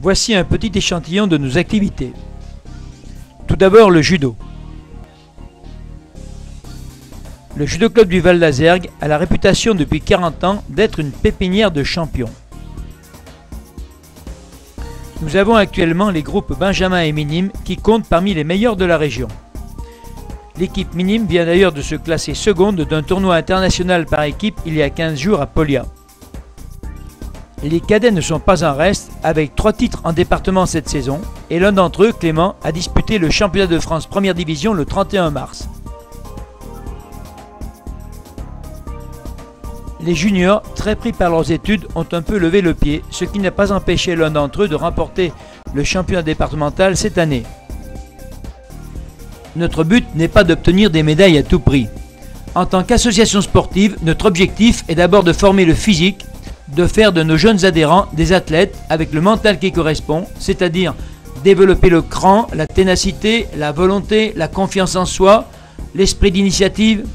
Voici un petit échantillon de nos activités. Tout d'abord le judo. Le Judo Club du Val d'Azergues a la réputation depuis 40 ans d'être une pépinière de champions. Nous avons actuellement les groupes Benjamin et Minime qui comptent parmi les meilleurs de la région. L'équipe Minime vient d'ailleurs de se classer seconde d'un tournoi international par équipe il y a 15 jours à Polia. Les cadets ne sont pas en reste avec 3 titres en département cette saison et l'un d'entre eux, Clément, a disputé le championnat de France première division le 31 mars. Les juniors, très pris par leurs études, ont un peu levé le pied, ce qui n'a pas empêché l'un d'entre eux de remporter le championnat départemental cette année. Notre but n'est pas d'obtenir des médailles à tout prix. En tant qu'association sportive, notre objectif est d'abord de former le physique, de faire de nos jeunes adhérents des athlètes avec le mental qui correspond, c'est-à-dire développer le cran, la ténacité, la volonté, la confiance en soi, l'esprit d'initiative,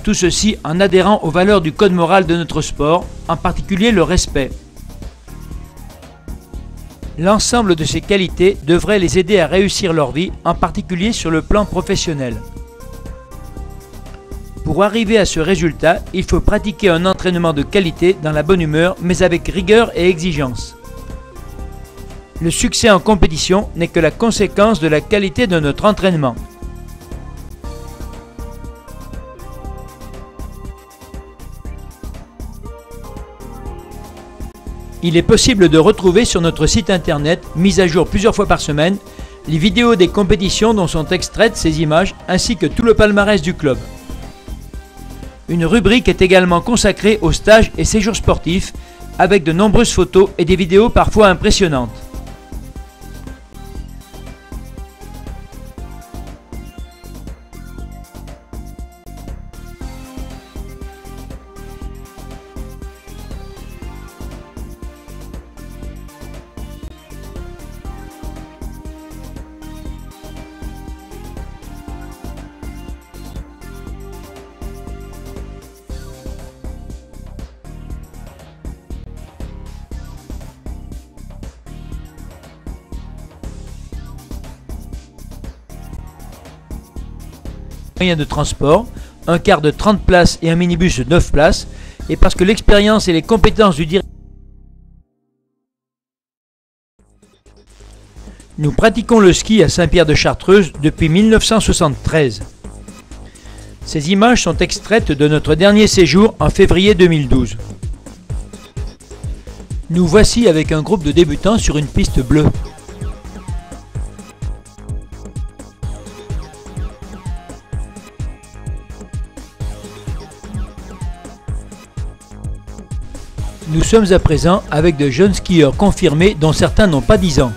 tout ceci en adhérant aux valeurs du code moral de notre sport, en particulier le respect. L'ensemble de ces qualités devrait les aider à réussir leur vie, en particulier sur le plan professionnel. Pour arriver à ce résultat, il faut pratiquer un entraînement de qualité dans la bonne humeur, mais avec rigueur et exigence. Le succès en compétition n'est que la conséquence de la qualité de notre entraînement. Il est possible de retrouver sur notre site internet, mis à jour plusieurs fois par semaine, les vidéos des compétitions dont sont extraites ces images ainsi que tout le palmarès du club. Une rubrique est également consacrée aux stages et séjours sportifs avec de nombreuses photos et des vidéos parfois impressionnantes. Moyens de transport, un car de 30 places et un minibus de 9 places, et parce que l'expérience et les compétences du directeur. Nous pratiquons le ski à Saint-Pierre-de-Chartreuse depuis 1973. Ces images sont extraites de notre dernier séjour en février 2012. Nous voici avec un groupe de débutants sur une piste bleue. Nous sommes à présent avec de jeunes skieurs confirmés dont certains n'ont pas 10 ans.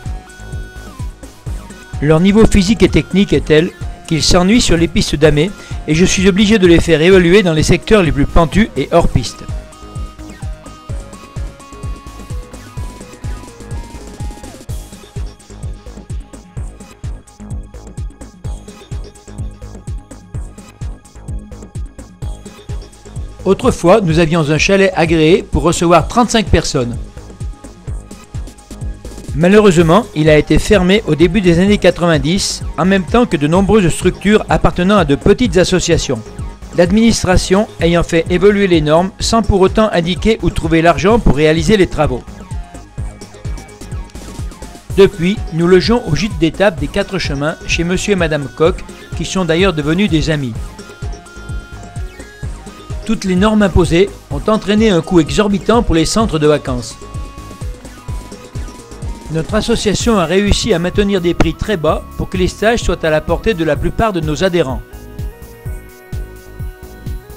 Leur niveau physique et technique est tel qu'ils s'ennuient sur les pistes damées et je suis obligé de les faire évoluer dans les secteurs les plus pentus et hors piste. Autrefois, nous avions un chalet agréé pour recevoir 35 personnes. Malheureusement, il a été fermé au début des années 90, en même temps que de nombreuses structures appartenant à de petites associations. L'administration ayant fait évoluer les normes sans pour autant indiquer où trouver l'argent pour réaliser les travaux. Depuis, nous logeons au gîte d'étape des 4 chemins chez monsieur et madame Koch, qui sont d'ailleurs devenus des amis. Toutes les normes imposées ont entraîné un coût exorbitant pour les centres de vacances. Notre association a réussi à maintenir des prix très bas pour que les stages soient à la portée de la plupart de nos adhérents.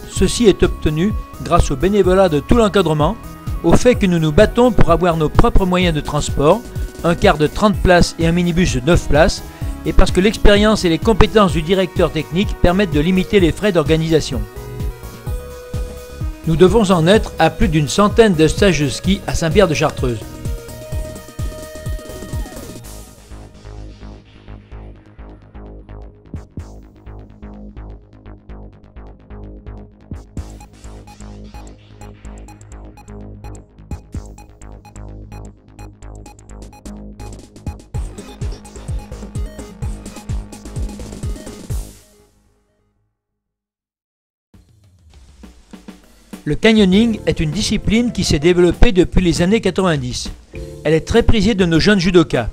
Ceci est obtenu grâce au bénévolat de tout l'encadrement, au fait que nous nous battons pour avoir nos propres moyens de transport, un car de 30 places et un minibus de 9 places, et parce que l'expérience et les compétences du directeur technique permettent de limiter les frais d'organisation. Nous devons en être à plus d'une centaine de stages de ski à Saint-Pierre-de-Chartreuse. Le canyoning est une discipline qui s'est développée depuis les années 90. Elle est très prisée de nos jeunes judokas.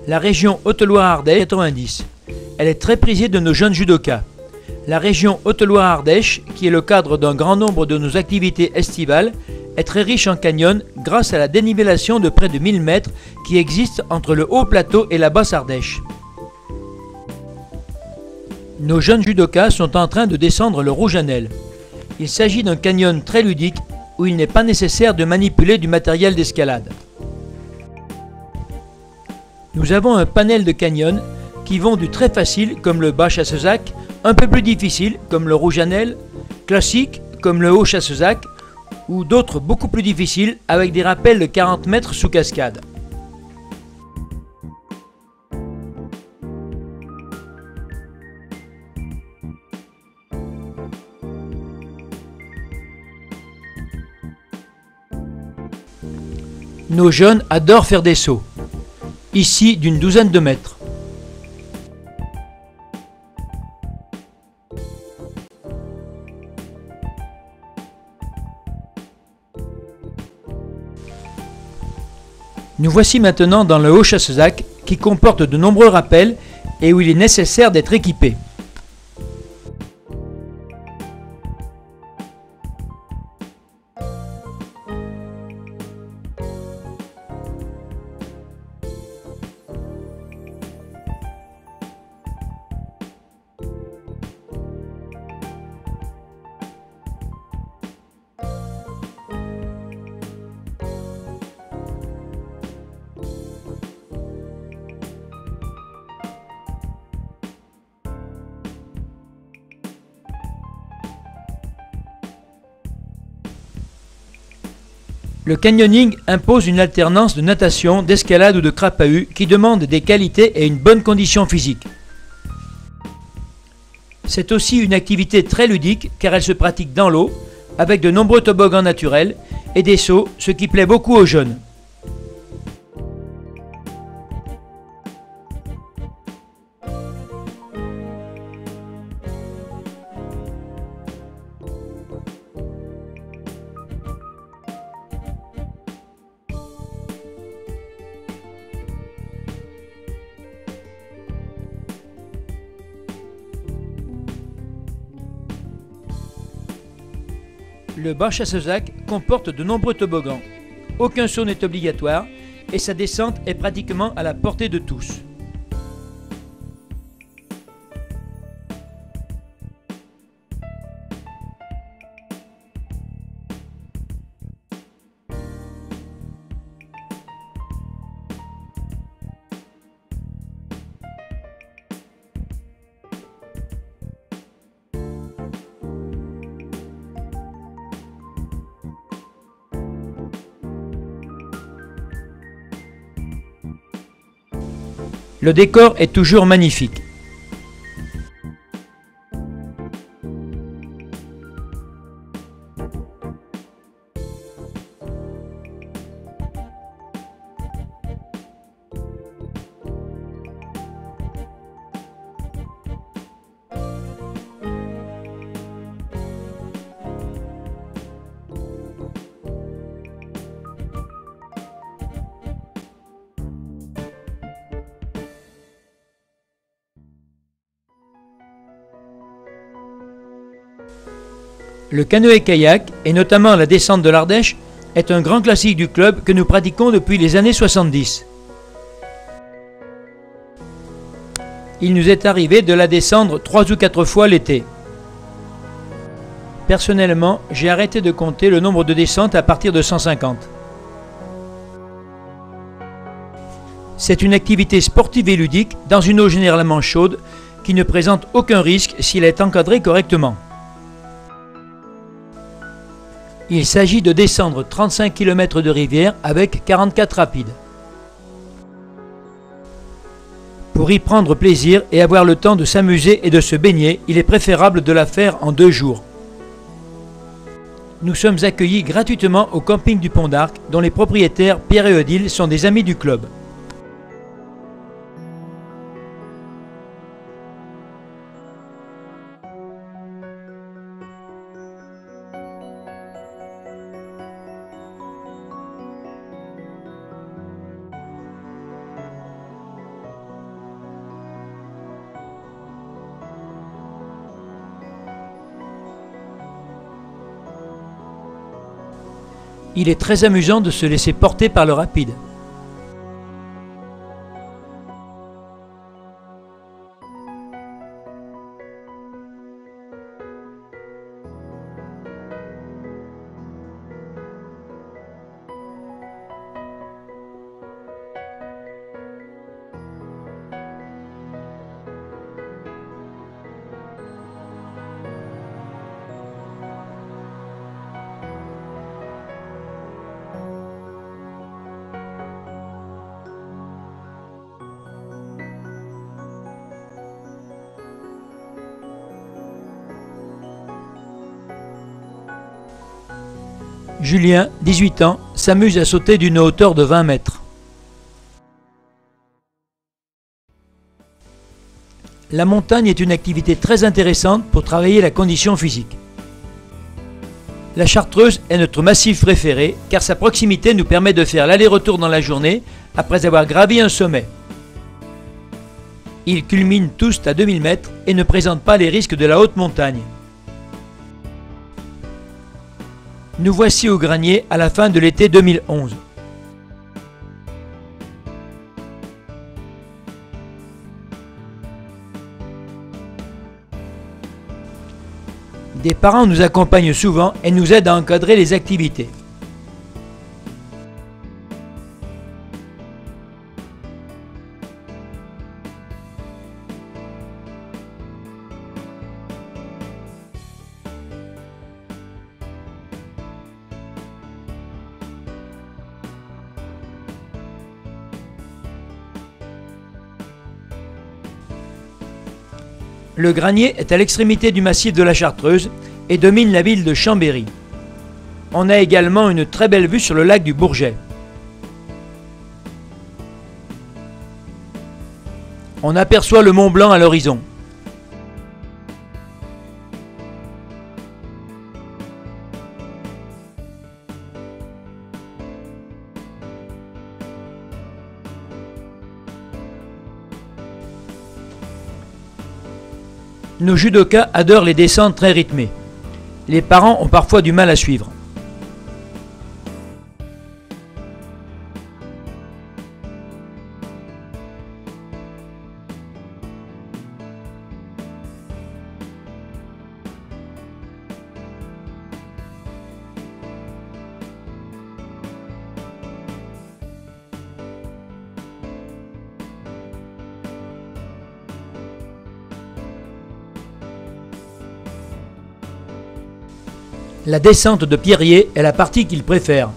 La région Haute-Loire-Ardèche 90. Elle est très prisée de nos jeunes judokas. La région Haute-Loire-Ardèche, qui est le cadre d'un grand nombre de nos activités estivales, est très riche en canyons grâce à la dénivellation de près de 1000 mètres qui existe entre le haut plateau et la basse Ardèche. Nos jeunes judokas sont en train de descendre le Rouge-Anel. Il s'agit d'un canyon très ludique où il n'est pas nécessaire de manipuler du matériel d'escalade. Nous avons un panel de canyons qui vont du très facile comme le bas Chassezac, un peu plus difficile comme le Rouge-Anel, classique comme le haut Chassezac ou d'autres beaucoup plus difficiles avec des rappels de 40 mètres sous cascade. Nos jeunes adorent faire des sauts, ici d'une douzaine de mètres. Nous voici maintenant dans le haut Chassezac qui comporte de nombreux rappels et où il est nécessaire d'être équipé. Le canyoning impose une alternance de natation, d'escalade ou de crapahut qui demande des qualités et une bonne condition physique. C'est aussi une activité très ludique car elle se pratique dans l'eau, avec de nombreux toboggans naturels et des sauts, ce qui plaît beaucoup aux jeunes. Le bas Chassezac comporte de nombreux toboggans. Aucun saut n'est obligatoire et sa descente est pratiquement à la portée de tous. Le décor est toujours magnifique. Le canoë-kayak, et notamment la descente de l'Ardèche, est un grand classique du club que nous pratiquons depuis les années 70. Il nous est arrivé de la descendre 3 ou 4 fois l'été. Personnellement, j'ai arrêté de compter le nombre de descentes à partir de 150. C'est une activité sportive et ludique dans une eau généralement chaude qui ne présente aucun risque s'il est encadré correctement. Il s'agit de descendre 35 km de rivière avec 44 rapides. Pour y prendre plaisir et avoir le temps de s'amuser et de se baigner, il est préférable de la faire en 2 jours. Nous sommes accueillis gratuitement au camping du Pont d'Arc, dont les propriétaires Pierre et Odile sont des amis du club. Il est très amusant de se laisser porter par le rapide. Julien, 18 ans, s'amuse à sauter d'une hauteur de 20 mètres. La montagne est une activité très intéressante pour travailler la condition physique. La Chartreuse est notre massif préféré car sa proximité nous permet de faire l'aller-retour dans la journée après avoir gravi un sommet. Ils culminent tous à 2000 mètres et ne présentent pas les risques de la haute montagne. Nous voici au Granier à la fin de l'été 2011. Des parents nous accompagnent souvent et nous aident à encadrer les activités. Le Granier est à l'extrémité du massif de la Chartreuse et domine la ville de Chambéry. On a également une très belle vue sur le lac du Bourget. On aperçoit le Mont Blanc à l'horizon. Nos judokas adorent les descentes très rythmées. Les parents ont parfois du mal à suivre. La descente de Pierrier est la partie qu'il préfère.